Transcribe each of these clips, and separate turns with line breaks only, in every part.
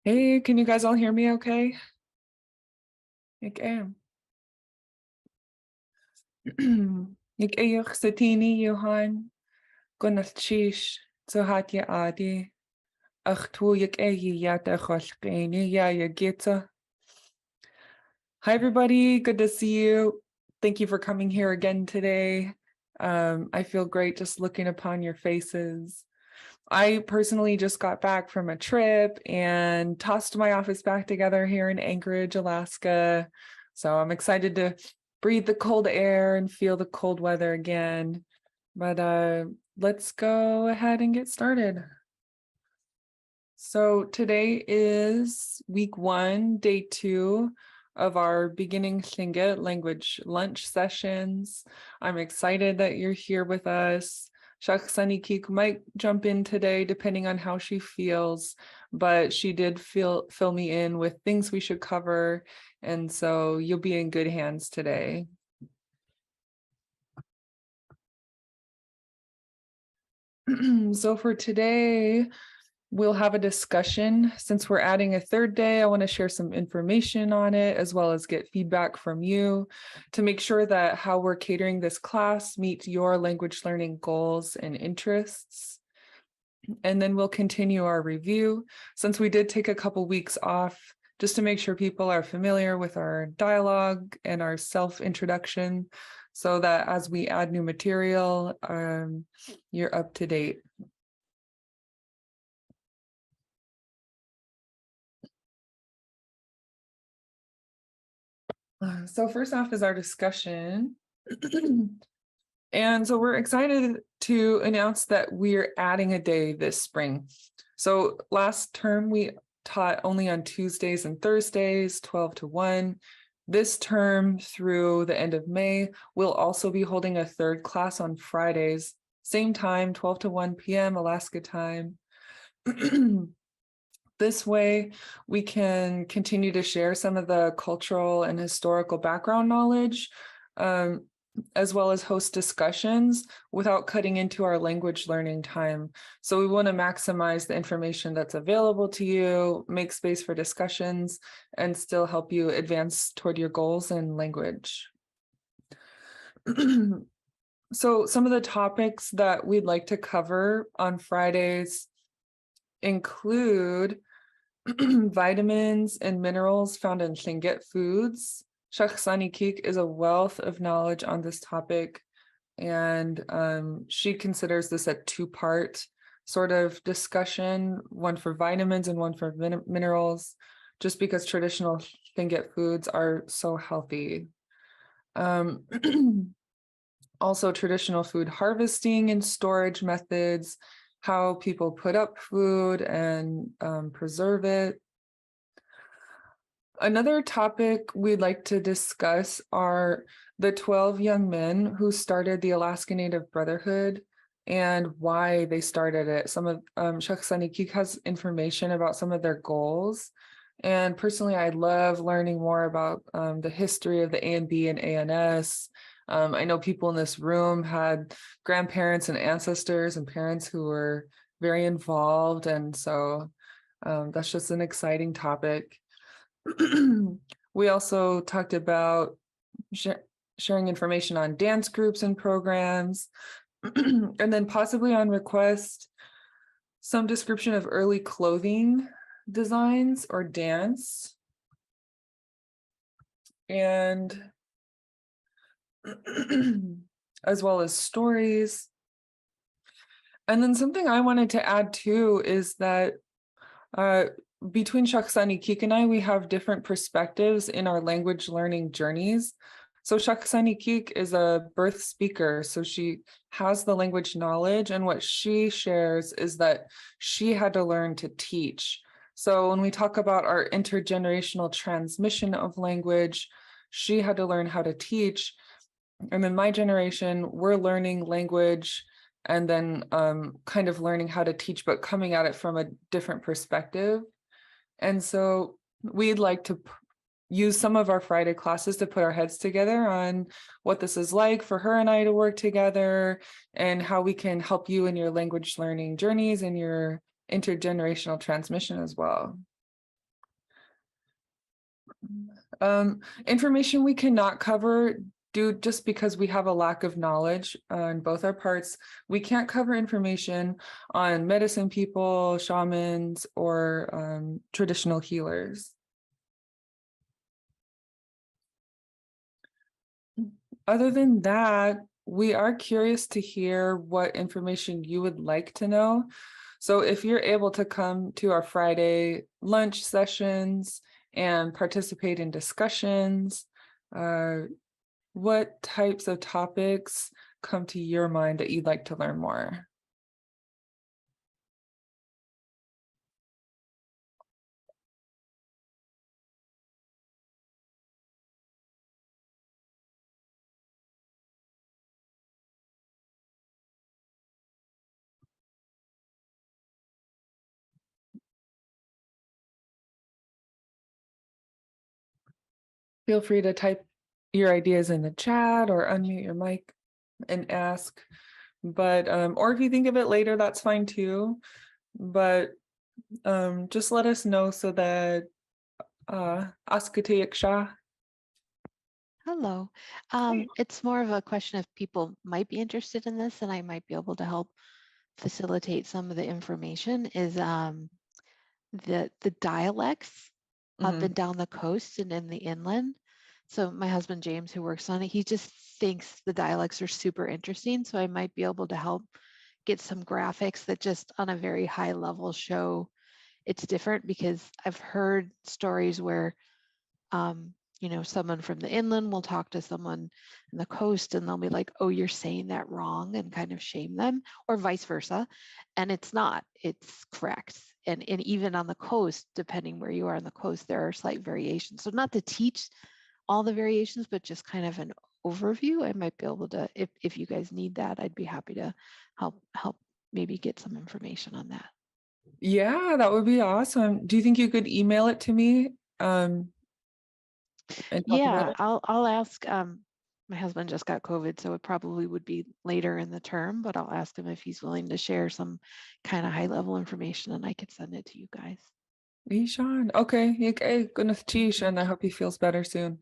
Hey, can you guys all hear me okay? Okay. Ik eich satini Johan, gunnal chish, so hat je adi, ach tu ik ehi yat echol ya gita. Hi everybody, good to see you. Thank you for coming here again today. I feel great just looking upon your faces. I personally just got back from a trip and tossed my office back together here in Anchorage, Alaska. So I'm excited to breathe the cold air and feel the cold weather again. But let's go ahead and get started. So today is week 1, day 2 of our beginning Lingit language lunch sessions. I'm excited that you're here with us. Shaksani Kik might jump in today depending on how she feels, but she did fill me in with things we should cover, and so you'll be in good hands today. So for today, we'll have a discussion. Since we're adding a third day, I want to share some information on it as well as get feedback from you to make sure that how we're catering this class meets your language learning goals and interests. And then we'll continue our review since we did take a couple weeks off just to make sure people are familiar with our dialogue and our self-introduction so that as we add new material, you're up to date. So first off is our discussion. And so we're excited to announce that we're adding a day this spring. So last term we taught only on Tuesdays and Thursdays, 12 to 1. This term through the end of May, we'll also be holding a third class on Fridays, same time, 12 to 1 p.m. Alaska time. This way, we can continue to share some of the cultural and historical background knowledge, as well as host discussions without cutting into our language learning time. So we want to maximize the information that's available to you, make space for discussions, and still help you advance toward your goals in language. So some of the topics that we'd like to cover on Fridays include vitamins and minerals found in Lingit foods. Shakhsani Kik is a wealth of knowledge on this topic, and she considers this a two-part sort of discussion, one for vitamins and one for minerals, just because traditional Lingit foods are so healthy. Also, traditional food harvesting and storage methods, how people put up food and preserve it. Another topic we'd like to discuss are the 12 young men who started the Alaska Native Brotherhood and why they started it. Some of Shakhsani Kik has information about some of their goals. And personally, I love learning more about the history of the ANB and ANS. I know people in this room had grandparents and ancestors and parents who were very involved. And so that's just an exciting topic. We also talked about sharing information on dance groups and programs, and then possibly on request, some description of early clothing designs or dance. And as well as stories. And then something I wanted to add too is that between Shakhsani Kik and I, we have different perspectives in our language learning journeys. So Shakhsani Kik is a birth speaker, so she has the language knowledge, and what she shares is that she had to learn to teach. So when we talk about our intergenerational transmission of language, she had to learn how to teach. And in my generation, we're learning language and then kind of learning how to teach, but coming at it from a different perspective. And so we'd like to use some of our Friday classes to put our heads together on what this is like for her and I to work together and how we can help you in your language learning journeys and your intergenerational transmission as well. Information we cannot cover due just because we have a lack of knowledge on both our parts. We can't cover information on medicine people, shamans, or traditional healers. Other than that, we are curious to hear what information you would like to know. So if you're able to come to our Friday lunch sessions and participate in discussions, what types of topics come to your mind that you'd like to learn more? Feel free to type your ideas in the chat or unmute your mic and ask. But or if you think of it later, that's fine too. But just let us know so that Askatayaksha.
Hello. It's more of a question if people might be interested in this and I might be able to help facilitate some of the information is the dialects up and down the coast and in the inland. So my husband James, who works on it, he just thinks the dialects are super interesting. So I might be able to help get some graphics that just on a very high level show it's different because I've heard stories where someone from the inland will talk to someone in the coast and they'll be like, oh, you're saying that wrong and kind of shame them, or vice versa. And it's not, it's correct. And even on the coast, depending where you are on the coast, there are slight variations. So not to teach all the variations, but just kind of an overview. I might be able to, if you guys need that, I'd be happy to help maybe get some information on that.
Yeah, that would be awesome. Do you think you could email it to me? And talk about
Yeah,
it?
I'll ask. My husband just got COVID, so it probably would be later in the term, but I'll ask him if he's willing to share some kind of high level information and I could send it to you guys.
Ishan. Okay, goodness cheese, and I hope he feels better soon.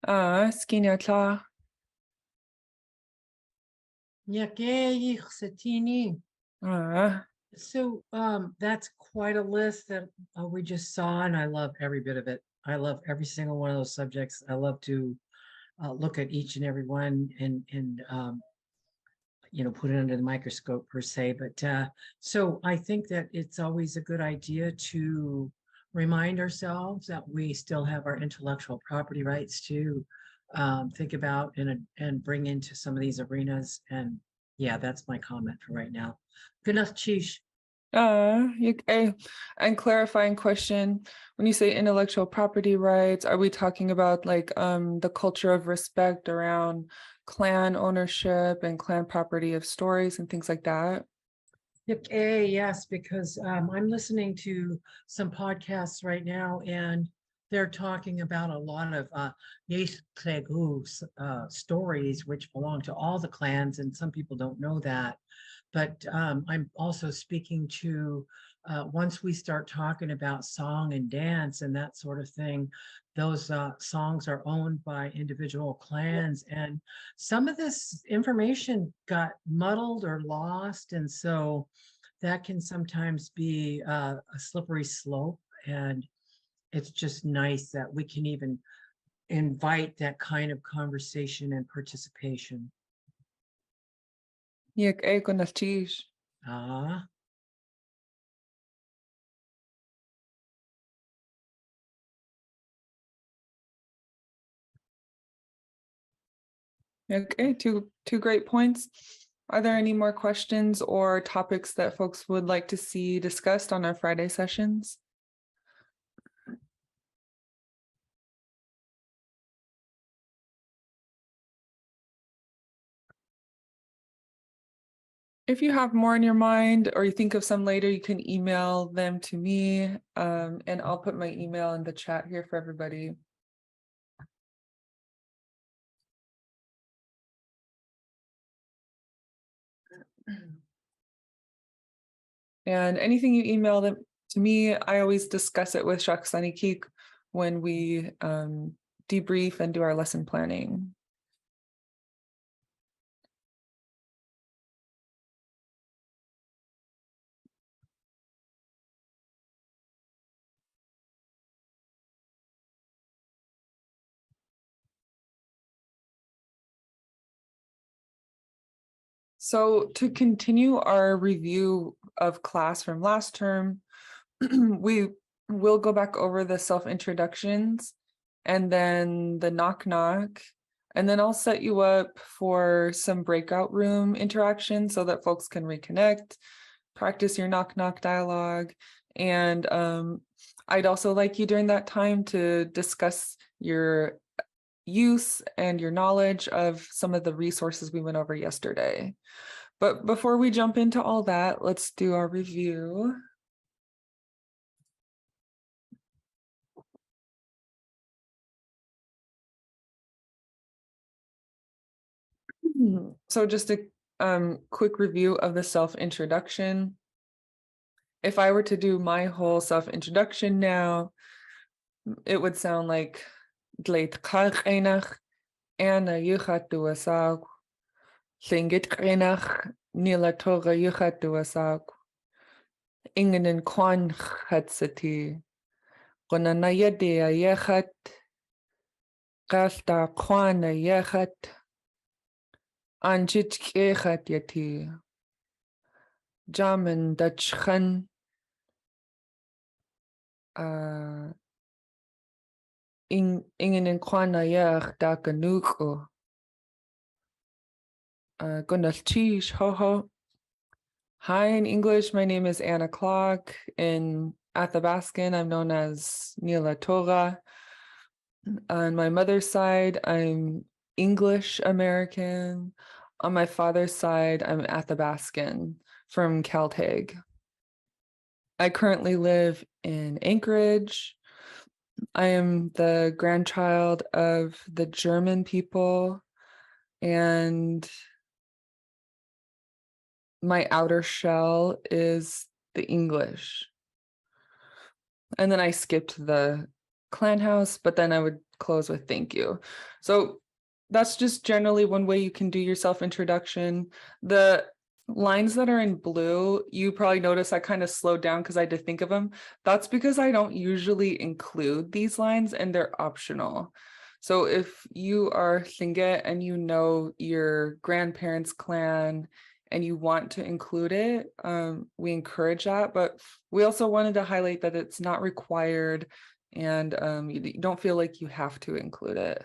Skinia Kla.
Nyakei Satini.
Ah,
So that's quite a list that we just saw, and I love every bit of it. I love every single one of those subjects. I love to look at each and every one and put it under the microscope per se. But so I think that it's always a good idea to remind ourselves that we still have our intellectual property rights to think about and bring into some of these arenas. And yeah, that's my comment for right now. Good enough, Chish.
and clarifying question. When you say intellectual property rights, are we talking about like the culture of respect around clan ownership and clan property of stories and things like that?
Yes, because I'm listening to some podcasts right now, and they're talking about a lot of Yes stories, which belong to all the clans, and some people don't know that. But I'm also speaking to once we start talking about song and dance and that sort of thing, those songs are owned by individual clans, and some of this information got muddled or lost, and so that can sometimes be a slippery slope. And it's just nice that we can even invite that kind of conversation and participation.
Goodness cheese.
Ah.
Okay, two great points. Are there any more questions or topics that folks would like to see discussed on our Friday sessions? If you have more in your mind or you think of some later, you can email them to me, and I'll put my email in the chat here for everybody. And anything you email them To me, I always discuss it with Shaksani Kik when we debrief and do our lesson planning. So to continue our review of class from last term, we will go back over the self-introductions and then the knock-knock. And then I'll set you up for some breakout room interaction so that folks can reconnect, practice your knock-knock dialogue. And I'd also like you during that time to discuss your use and your knowledge of some of the resources we went over yesterday. But before we jump into all that, let's do our review. So just a quick review of the self-introduction. If I were to do my whole self-introduction now, it would sound like Dleit Kach Einach, Anna Yuchat Duasag, Lingit Einach, Nila Toga Yuchat Duasag, Ingenen Kwan Hatsati, Gonanayadi Ayechat, Gasta Kwana Yechat, Anjit Kechat Yati, Jamin Dachchan, Ingenen Kwana Yach Dakanuko, Gunalchish Hoho. Hi, in English, my name is Anna Clark. In Athabascan, I'm known as Nila Torah. On my mother's side, I'm English American. On my father's side, I'm Athabascan from Caltech. I currently live in Anchorage. I am the grandchild of the German people, and my outer shell is the English. And then I skipped the clan house, but then I would close with thank you. So that's just generally one way you can do your self-introduction. The lines that are in blue, you probably notice I kind of slowed down because I had to think of them. That's because I don't usually include these lines and they're optional. So if you are Lingit and you know your grandparents' clan and you want to include it, we encourage that. But we also wanted to highlight that it's not required and you don't feel like you have to include it.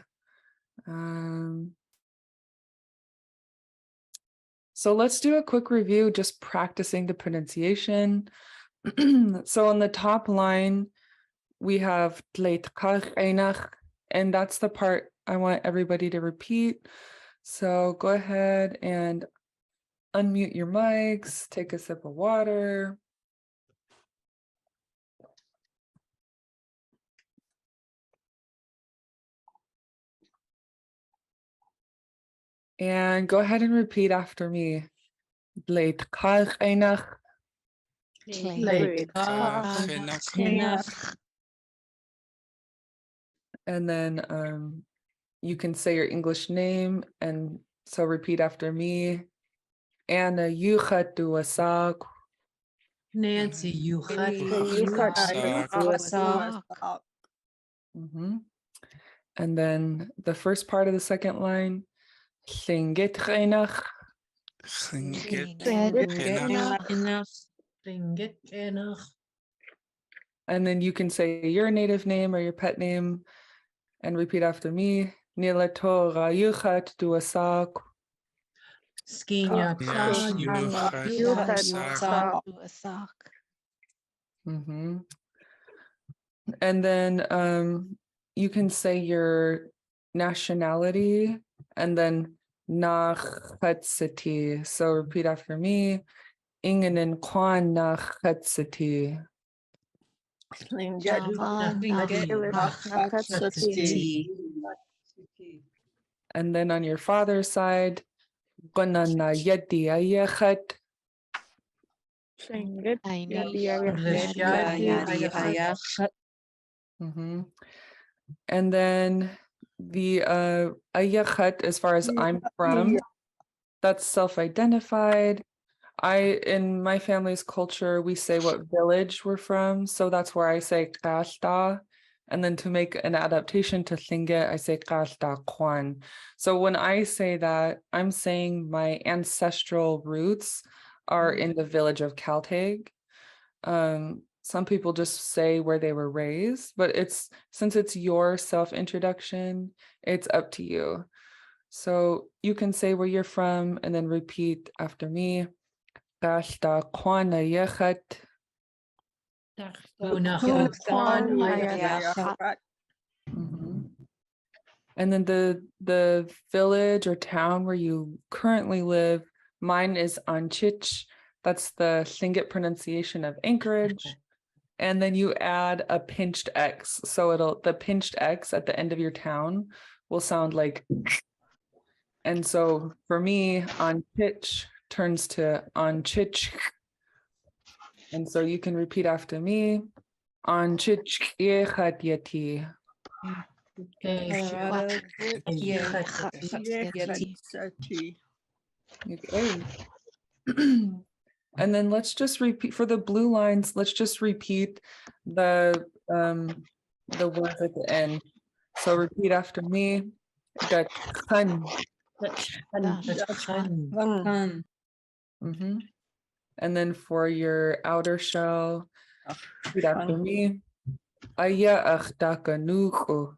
So let's do a quick review, just practicing the pronunciation. So on the top line, we have and that's the part I want everybody to repeat. So go ahead and unmute your mics, take a sip of water. And go ahead and repeat after me. And then you can say your English name, and so repeat after me. Anna Yuchat Duasak.
Nancy, you had
And then the first part of the second line, Lingit Reinach. And then you can say your native name or your pet name and repeat after me. Nila Torah Yuchat Duasak.
Skinya
And then you can say your nationality and then Nachatsiti. So repeat after me. Ingenen Kwan Nachatsiti. And then on your father's side, Gonana Yeti Ayechat.
Lingit
Aini
Yadi
Yadi
Ayah.
Mhm. And then the Ayakhat, as far as I'm from, that's self-identified. In my family's culture, we say what village we're from. So that's where I say Kashta. And then to make an adaptation to Lingit, I say Kashta Kwan. So when I say that, I'm saying my ancestral roots are in the village of Kaltag. Some people just say where they were raised, but since it's your self-introduction, it's up to you. So you can say where you're from and then repeat after me. Kashta Kwana Yechat. Mhm. And then the village or town where you currently live, mine is Anchich. That's the Lingit pronunciation of Anchorage.
Okay.
And then you add a pinched X. So the pinched X at the end of your town will sound like. And so for me, Anchich turns to Anchich. And so you can repeat after me. Anchich Yechat Yeti. Okay. And then let's just repeat for the blue lines, let's just repeat the words at the end. So repeat after me. Gachkan. Mhm. And then for your outer shell, repeat after me. Aya akhtakanuku.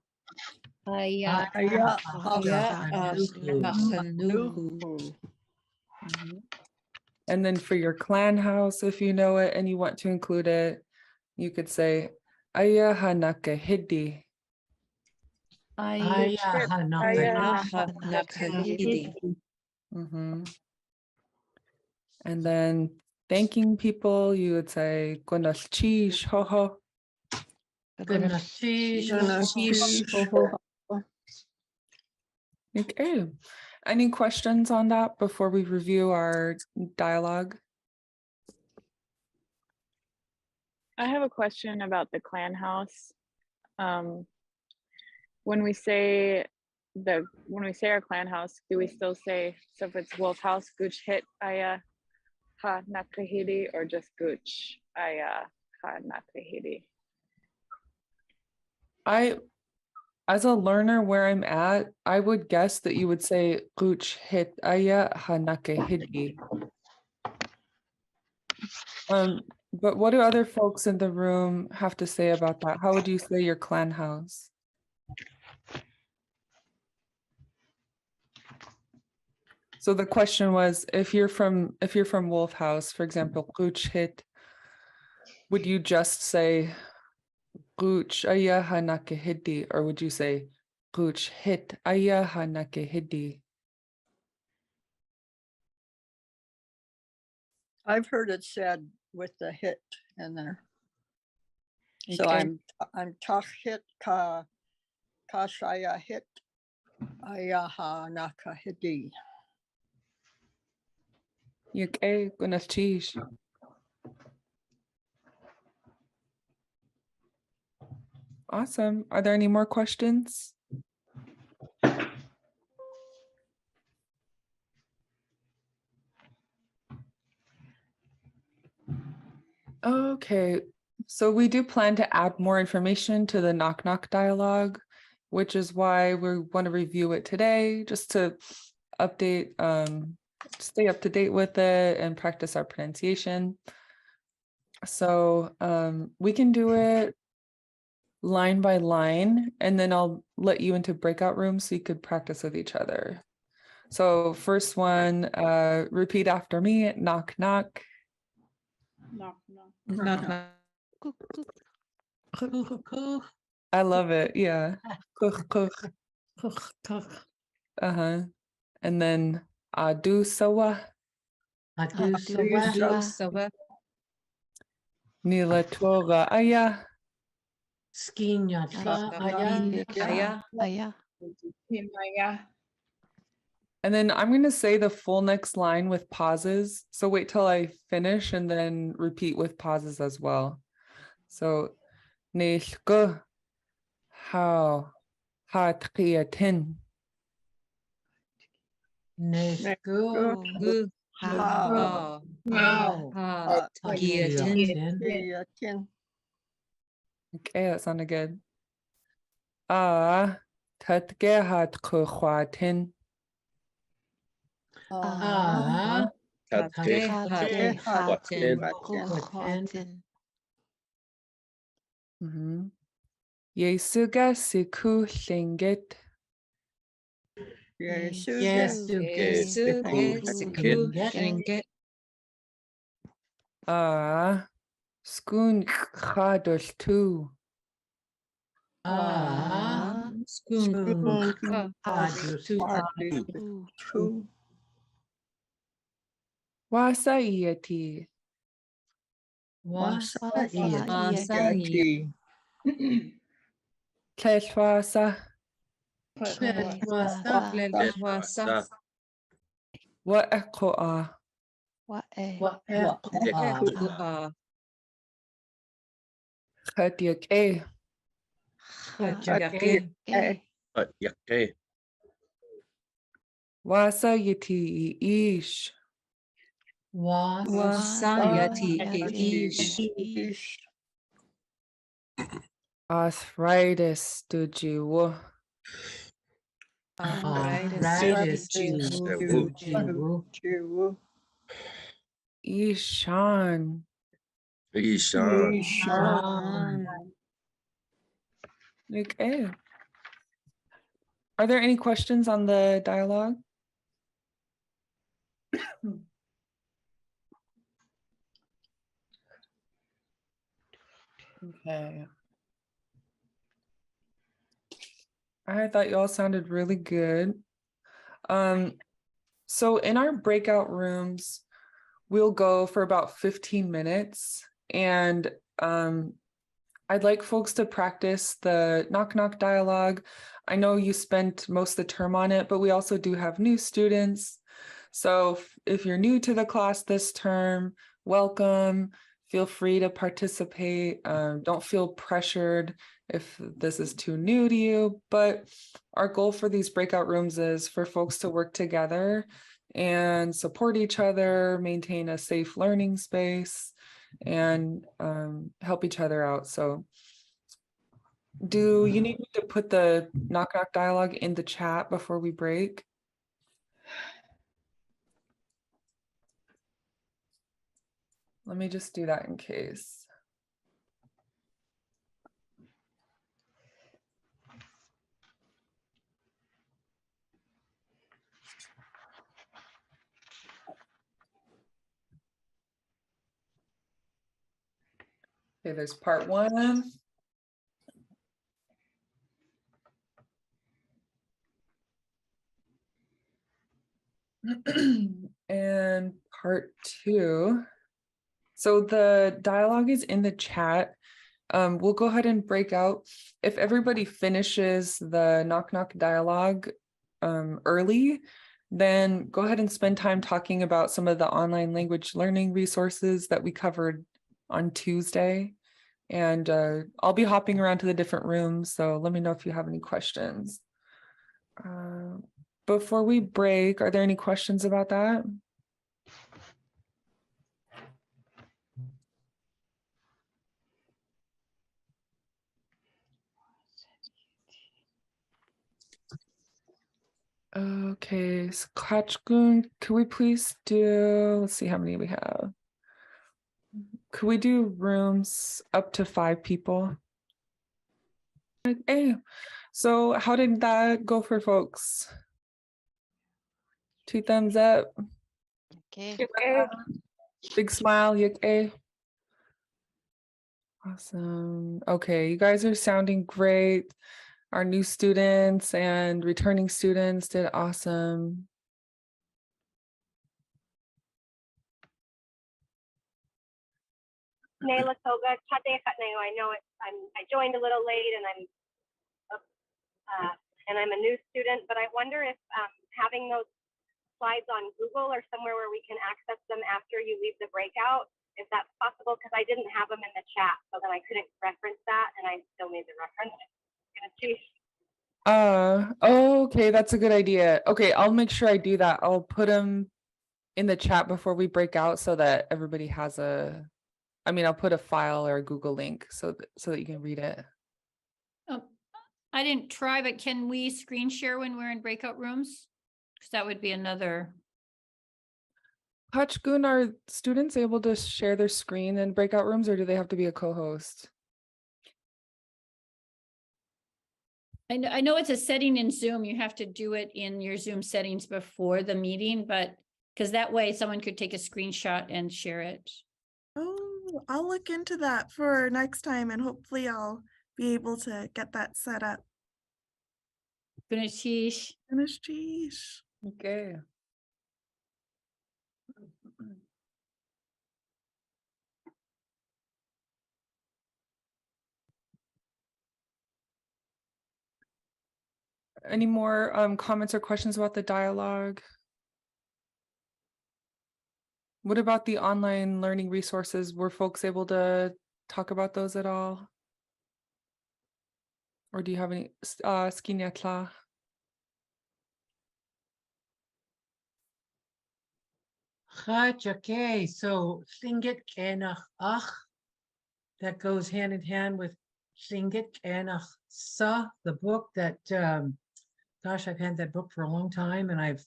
Mhm. And then for your clan house, if you know it and you want to include it, you could say Aya Hanaka Hidi. Mhm. And then thanking people, you would say Gonalchish Hoho. Okay. Any questions on that before we review our dialogue?
I have a question about the clan house. When we say our clan house, do we still say, so if it's Wolf House, Gooch Hit Aya Ha Nakahidi, or just Gooch Aya Ha Nakahidi?
As a learner where I'm at, I would guess that you would say Guch Hit Aya Hanake Hidi. But what do other folks in the room have to say about that? How would you say your clan house? So the question was, if you're from Wolf House, for example, Guch Hit, would you just say Guch Aya Hanake Hidi, or would you say Guch Hit Aya Hanake Hidi?
I've heard it said with the hit in there. So
Okay.
I'm tach hit ka shaya hit ayaha naka hidi.
Okay, gonna cheese. Awesome. Are there any more questions? Okay, so we do plan to add more information to the knock knock dialogue, which is why we want to review it today, just to update, stay up to date with it and practice our pronunciation. So we can do it line by line, and then I'll let you into breakout rooms so you could practice with each other. So first one, repeat after me, knock, knock. I love it, yeah. Kuch, kuch. Uh-huh. And then adu sawa, nila toga aya,
Aya.
And then I'm going to say the full next line with pauses. So wait till I finish and then repeat with pauses as well. So, Nishko, how, tin.
Neshku,
Gu,
Ha,
how,
Tiatin.
Tiatin.
Okay, that sounded good. Tatke hat tin.
Ah,
Tate
Tate
Hatin.
hatin kuhatin.
Yesuga siku lingit.
Yesu,
Yesuke,
Yesuke
Siku,
Siku Ringgit.
Skun khadul tu.
Spoon,
Spoon
Two,
Wasa iati.
Wasa
Wasa
Masai.
Kleshwasa.
Wasa,
Lelwasa.
Wa ekoa.
Ekuha.
Khatiak e.
Yake. Yake.
Wasa yati ish.
Wasayati ish.
ish,
Arthritis dujiwo.
Arthritis
two,
Ishan.
Ishan.
Okay. Are there any questions on the dialogue? Okay. I thought you all sounded really good. So in our breakout rooms, we'll go for about 15 minutes, and I'd like folks to practice the knock knock dialogue. I know you spent most of the term on it, but we also do have new students. So if you're new to the class this term, welcome. Feel free to participate. Don't feel pressured if this is too new to you, but our goal for these breakout rooms is for folks to work together and support each other, maintain a safe learning space, and help each other out. So do you need me to put the knock knock dialogue in the chat before we break? Let me just do that in case. Okay, there's part one. And part two. So the dialogue is in the chat. We'll go ahead and break out. If everybody finishes the knock knock dialogue early, then go ahead and spend time talking about some of the online language learning resources that we covered on Tuesday. And I'll be hopping around to the different rooms, so let me know if you have any questions. Before we break, are there any questions about that? Okay, so Kachgun, could we please do, let's see how many we have. Could we do rooms up to 5 people? Okay, so how did that go for folks? 2 thumbs up,
Okay.
big smile, okay. Awesome. Okay, you guys are sounding great. Our new students and returning students did awesome.
Nayla Toga, I know I joined a little late and I'm a new student, but I wonder if having those slides on Google or somewhere where we can access them after you leave the breakout, if that's possible, because I didn't have them in the chat, so then I couldn't reference that, and I still made the reference.
Okay, that's a good idea. Okay, I'll make sure I do that. I'll put them in the chat before we break out so that everybody has I'll put a file or a Google link so that you can read it.
Oh, I didn't try, but can we screen share when we're in breakout rooms? Because that would be another.
Hachgun, are students able to share their screen in breakout rooms, or do they have to be a co-host?
I know it's a setting in Zoom. You have to do it in your Zoom settings before the meeting, but because that way someone could take a screenshot and share it.
Oh, I'll look into that for next time and hopefully I'll be able to get that set up.
Gunishish.
Geez.
Okay. Any more comments or questions about the dialogue? What about the online learning resources? Were folks able to talk about those at all? Or do you have any Lingit?
Okay, so Lingit Kenach, that goes hand in hand with Lingit Kenach Sa, the book that, gosh, I've had that book for a long time and I've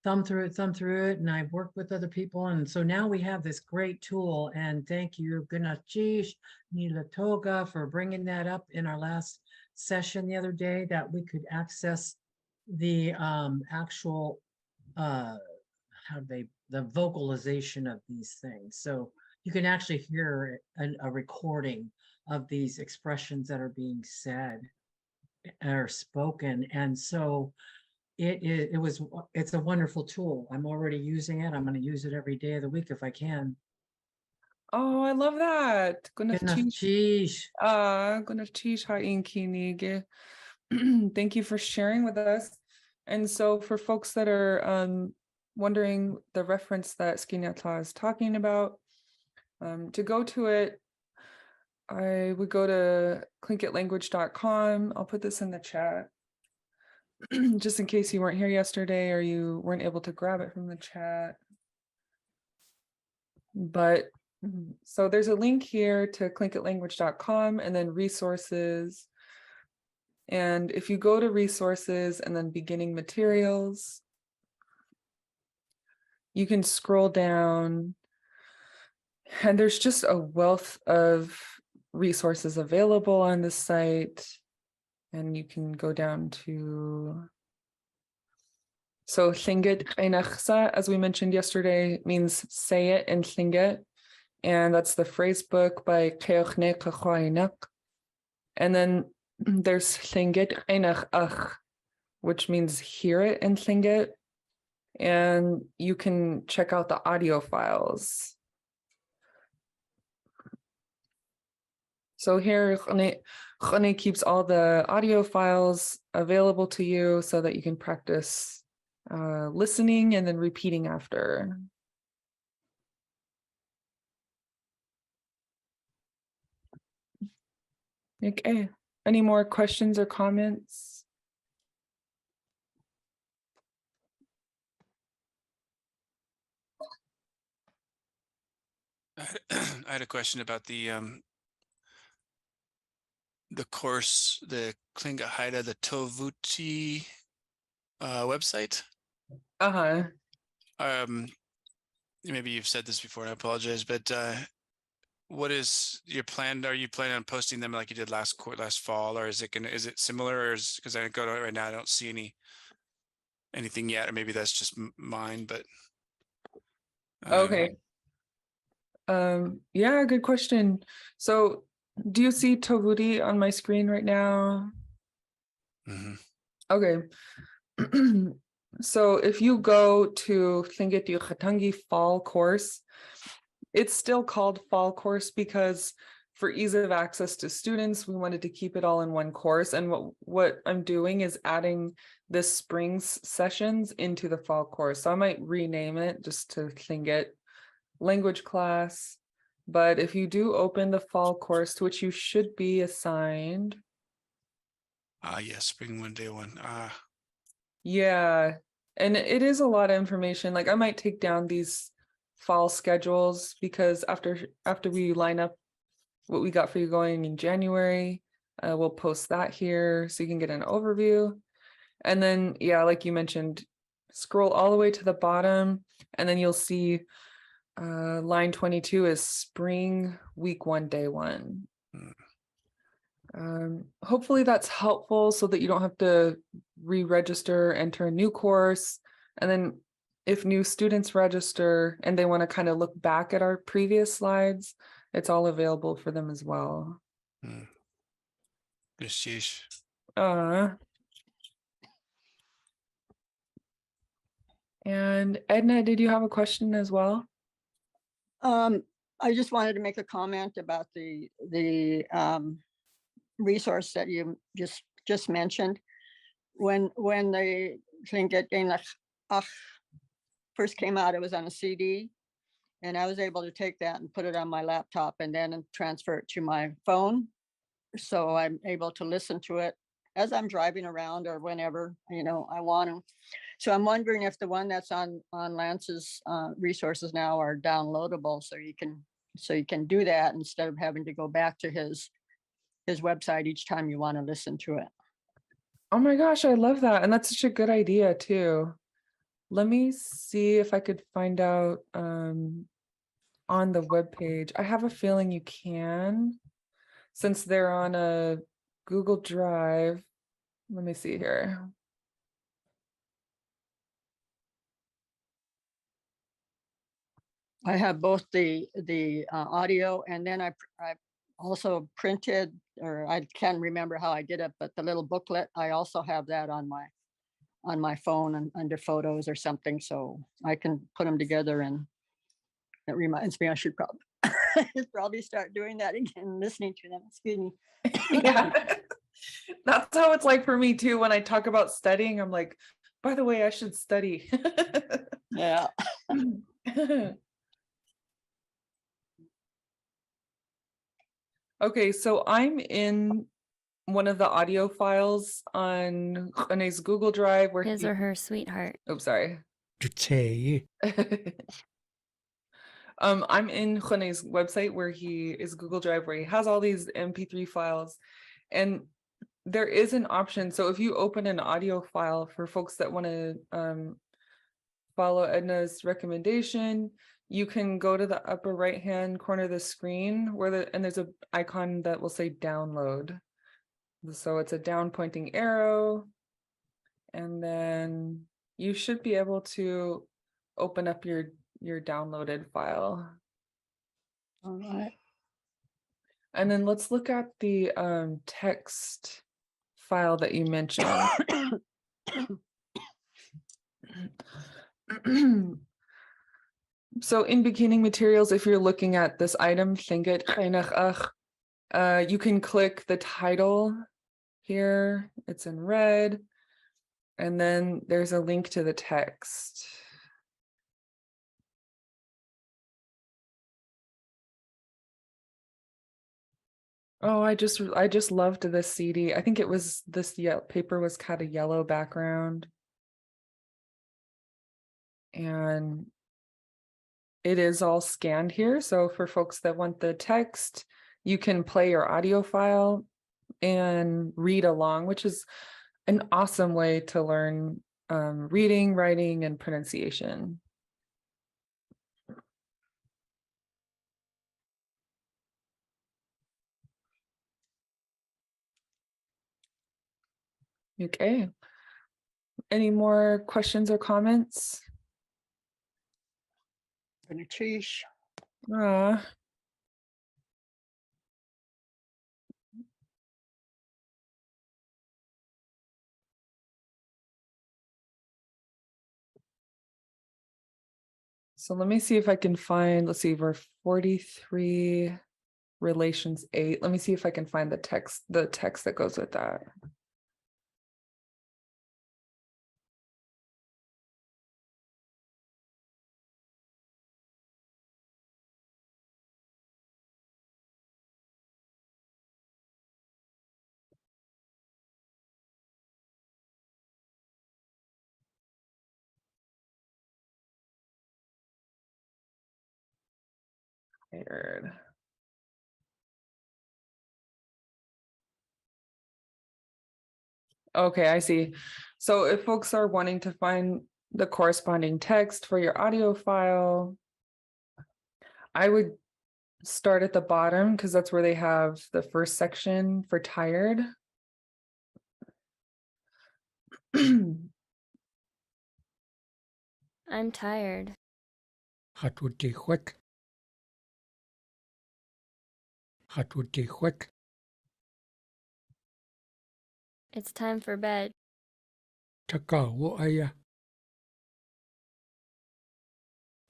thumbed through it, and I've worked with other people. And so now we have this great tool, and thank you, Gunachish Nilatoga, for bringing that up in our last session the other day, that we could access the actual, the vocalization of these things. So you can actually hear a recording of these expressions that are being said or spoken. And so it's a wonderful tool. I'm already using it. I'm going to use it every day of the week if I can.
Oh, I love that.
Gunachish.
Gunachish ha'inkinige. Thank you for sharing with us. And so for folks that are wondering the reference that Skinyatla is talking about, to go to it, I would go to clinkitlanguage.com. I'll put this in the chat just in case you weren't here yesterday or you weren't able to grab it from the chat. But so there's a link here to clinkitlanguage.com and then resources. And if you go to resources and then beginning materials, you can scroll down and there's just a wealth of resources available on this site. And you can go down to, so Lingit Einachsa, as we mentioned yesterday, means say it in Lingit. And that's the phrase book by Keochne Kachoinak. And then there's Lingit Einach, which means hear it in Lingit. And you can check out the audio files. So here, Khane keeps all the audio files available to you so that you can practice listening and then repeating after. Okay, any more questions or comments?
I had a question about the course, the Klinga Haida, the Tovuti website. Maybe you've said this before, and I apologize, but what is your plan? Are you planning on posting them like you did last fall, or is it similar? Or because I go to it right now, I don't see anything yet, or maybe that's just mine. But
okay. Yeah, good question. So do you see Tovuti on my screen right now?
Mm-hmm.
Okay. So if you go to Tlingit Yuchatangi fall course, it's still called fall course because for ease of access to students, we wanted to keep it all in one course. And what I'm doing is adding this spring's sessions into the fall course. So I might rename it just to Lingit Language Class. But if you do open the fall course, to which you should be assigned.
Yes, spring 1 day 1.
Yeah, and it is a lot of information. Like I might take down these fall schedules because after we line up what we got for you going in January, we'll post that here so you can get an overview. And then, yeah, like you mentioned, scroll all the way to the bottom and then you'll see line 22 is spring week 1 day 1. Hopefully that's helpful so that you don't have to re-register, enter a new course. And then if new students register and they want to kind of look back at our previous slides, it's all available for them as well.
Sheesh.
And Edna, did you have a question as well?
I just wanted to make a comment about the resource that you just mentioned. When the Lingit first came out, it was on a CD, and I was able to take that and put it on my laptop and then transfer it to my phone. So I'm able to listen to it as I'm driving around or whenever, I want to. So I'm wondering if the one that's on Lance's resources now are downloadable, so you can do that instead of having to go back to his website each time you want to listen to it.
Oh my gosh, I love that. And that's such a good idea too. Let me see if I could find out on the webpage. I have a feeling you can, since they're on a Google Drive. Let me see here.
I have both the audio, and then I also printed, or I can't remember how I did it, but the little booklet, I also have that on my phone and under photos or something, so I can put them together. And it reminds me I should probably start doing that again, listening to them. Excuse me.
Yeah, that's how it's like for me too. When I talk about studying, I'm like, by the way, I should study.
Yeah.
Okay, so I'm in one of the audio files on Rene's Google Drive where
His or her sweetheart.
Oh, sorry. I'm in Rene's website where his Google Drive where he has all these MP3 files, and there is an option. So if you open an audio file for folks that want to follow Edna's recommendation, you can go to the upper right hand corner of the screen and there's an icon that will say download. So it's a down pointing arrow, and then you should be able to open up your downloaded file.
All right.
And then let's look at the text file that you mentioned. So in beginning materials, if you're looking at this item, you can click the title here. It's in red. And then there's a link to the text. Oh, I just loved this CD. I think it was this paper was kind of yellow background. And it is all scanned here. So for folks that want the text, you can play your audio file and read along, which is an awesome way to learn reading, writing, and pronunciation. Okay. Any more questions or comments?
Cheesh.
So let me see if I can find, let's see, we're 43 relations 8. Let me see if I can find the text that goes with that. Tired. Okay, I see. So if folks are wanting to find the corresponding text for your audio file, I would start at the bottom because that's where they have the first section for tired.
I'm tired.
Hatutihuek. Hatutihuek.
It's time for bed.
Takawo aya.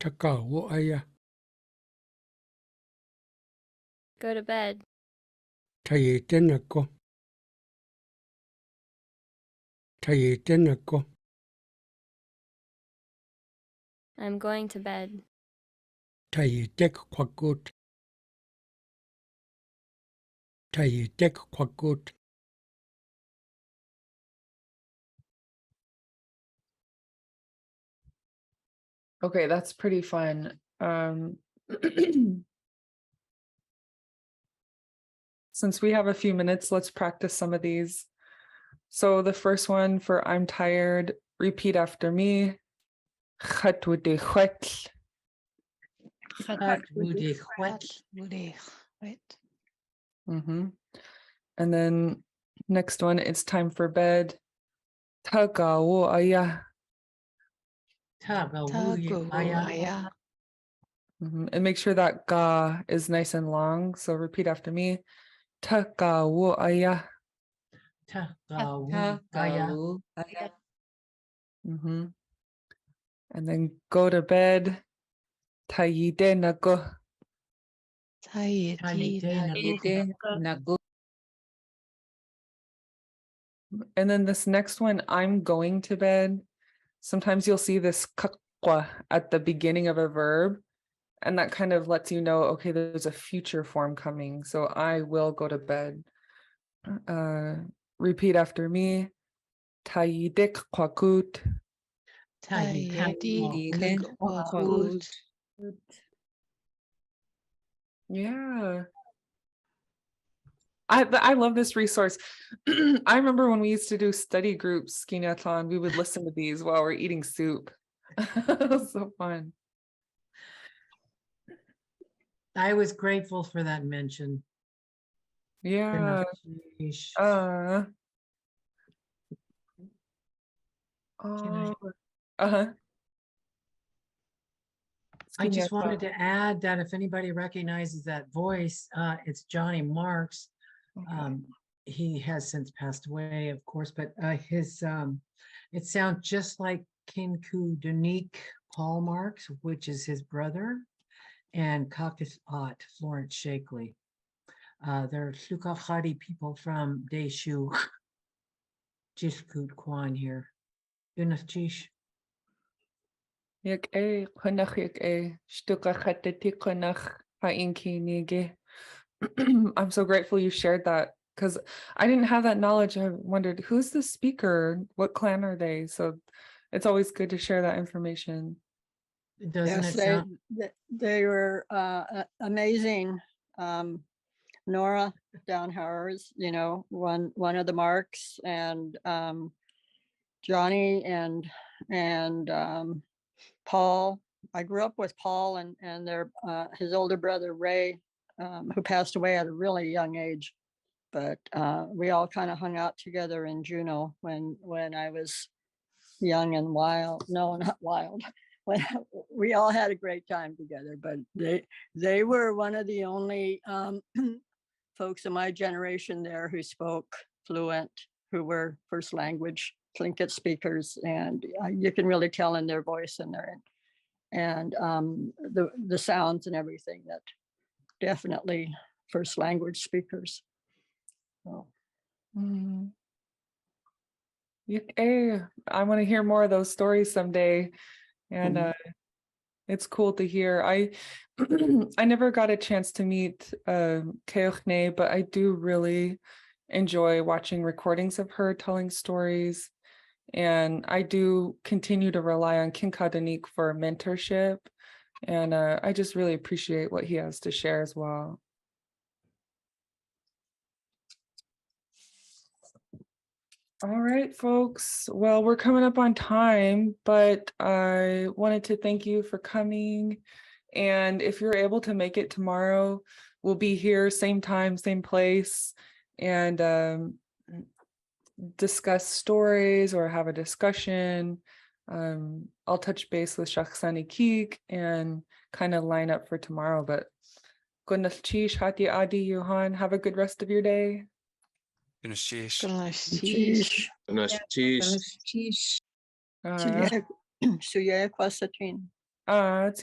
Takawo aya.
Go to bed.
Tayetenako. Tayetenako.
I'm going to bed.
Tayetek kwakut. Tayetek kwakut.
Okay, that's pretty fun. Since we have a few minutes, let's practice some of these. So the first one for I'm tired, repeat after me. Chatwudehuetl.
Right.
And then next one, it's time for bed. Tagawo aya.
Taguaya.
And make sure that ga is nice and long. So repeat after me. Tagawo aya. And then go to bed. Tayide nago. And then this next one, I'm going to bed. Sometimes you'll see this kakwa at the beginning of a verb, and that kind of lets you know, okay, there's a future form coming. So I will go to bed. Repeat after me. Tayidik kwakut. Yeah. I love this resource. I remember when we used to do study groups, Skinyatlan, we would listen to these while we're eating soup. It was so fun.
I was grateful for that mention.
Yeah.
I-
Uh-huh.
I just wanted to add that if anybody recognizes that voice, it's Johnny Marks.
Okay.
He has since passed away, of course, but it sounds just like Kinku Donique Paul Marks, which is his brother, and Kakis Ott, Florence Shakely. They're Sukafhadi people from Deshu, Jiskut Kwan here. Unachish.
Yek e kunach yek e shtuka khatati kunach hainki nige. I'm so grateful you shared that because I didn't have that knowledge. I wondered who's the speaker, what clan are they? So it's always good to share that information.
Doesn't
Yes,
it sound?
they were amazing. Nora Downhowers, you know, one of the Marks, and Johnny and Paul. I grew up with Paul and their his older brother Ray, who passed away at a really young age. But we all kind of hung out together in Juneau when I was young and wild. No, not wild. When we all had a great time together. But they were one of the only folks in my generation there who spoke fluent, who were first language Tlingit speakers, and you can really tell in their voice and the sounds and everything that definitely first language speakers. So.
I want to hear more of those stories someday, and it's cool to hear. I I never got a chance to meet Keochne, but I do really enjoy watching recordings of her telling stories. And I do continue to rely on Kinkadenik for mentorship And I just really appreciate what he has to share as well. All right, folks. Well, we're coming up on time, but I wanted to thank you for coming. And if you're able to make it tomorrow, we'll be here, same time, same place, and discuss stories or have a discussion. I'll touch base with Shakhsani Keek and kind of line up for tomorrow. But Gunalchish, Hati Adi, Johan, have a good rest of your day.
Sheesh.
Cheese.
Uh,
Suya kwasatin.
uh,